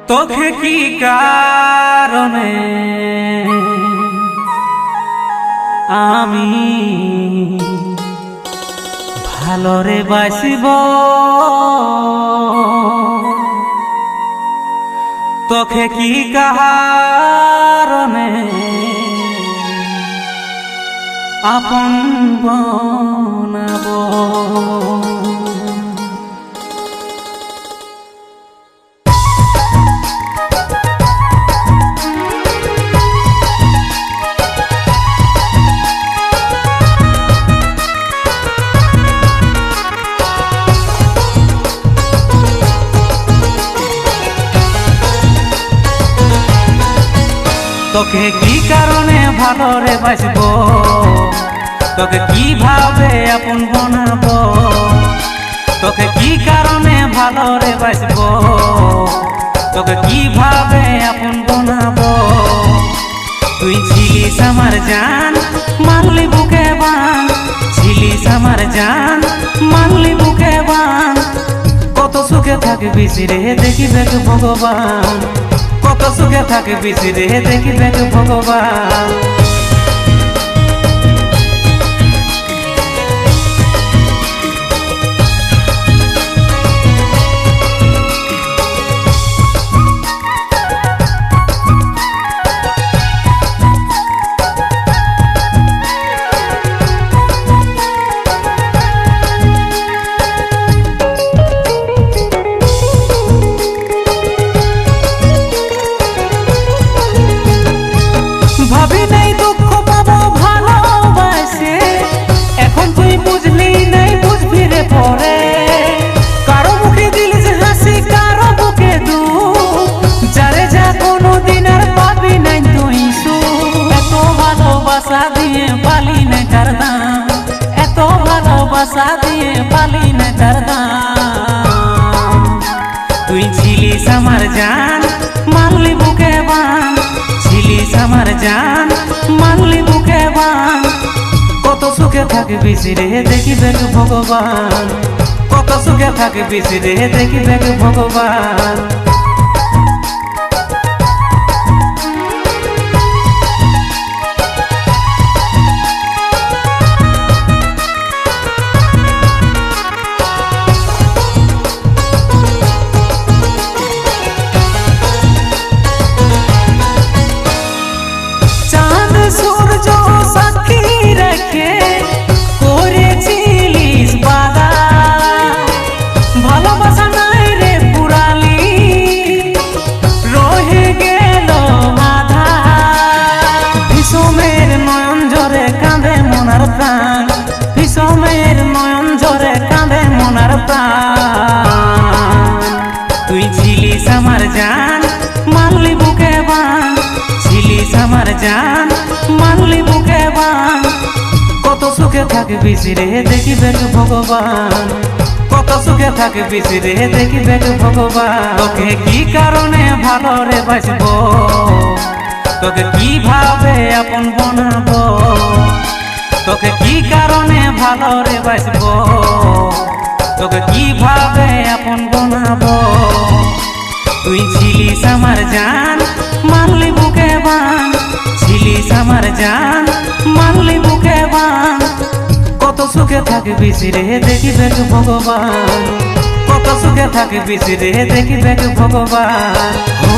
তোকে কি কারণে আমি ভালোরে বাসিব, তোকে কি কারণে আপন বনাবো। তোকে কি কারণে ভালোরে বাসবো, তোকে কিভাবে আপন বনাবো, তোকে কি কারণে ভালোরে বাসবো, তোকে কিভাবে আপন বনাবো। তুই ছিলিস আমার জান, মানলি বুকে বান, ছিলিস আমার জান, মানলি বুকে বান। কত সুখে থাকবি রে দেখিবে ভগবান, কত সুখে থাকবি রে দেখিবে ভগবান। ভাবি নাই দুঃখ পাবো ভালোবাসে, এখন তুই বুঝলি নাই বুঝবি রে পরে। কারো মুখে দিলি যে হাসি, কারো বুকে দুঃখ, যারে যা কোনোদিন আর পাবি নাই তুই সুখ। এত ভালোবাসা দিয়ে পালি নাই তার দাম, এত ভালোবাসা দিয়ে পালি নাই তার দাম। তুই ছিলিস আমার জান, মানলি বুকে বান, ছিলিস আমার জান, মানলি বুকে বান। কত সুখে থাকবি রে দেখিবে ভগবান, কত সুখে থাকবি রে দেখিবে ভগবান। সূর্য সাক্ষী রেখে করেছিলিস বাধা, ভালোবাসা নাই রে পুরালি রয়ে গেল আধা। বিষমের নয়ন ঝরে কাঁদে মনার প্রাণ, বিষমের নয়ন ঝরে কাঁদে মনার প্রাণ। তুই ছিলিস আমার জান, মানলি বুকে বান, ছিলিস আমার জান, মানলি বুকে বান। কত সুখে থাকবি রে দেখিবে ভগবান, কত সুখে থাকবি রে দেখিবে ভগবান। তোকে কি কারণে ভালোরে বাসবো, তোকে কিভাবে আপন বনাবো, তোকে কি কারণে ভালোরে বাসবো, তোকে কিভাবে আপন বনাবো। তুই ছিলিস আমার জান, মানলি বুকে বান, ছিলিস আমার জান, মানলি বুকে বান। কত সুখে থাকবি রে দেখিবে ভগবান, কত সুখে থাকবি রে দেখিবে ভগবান। ও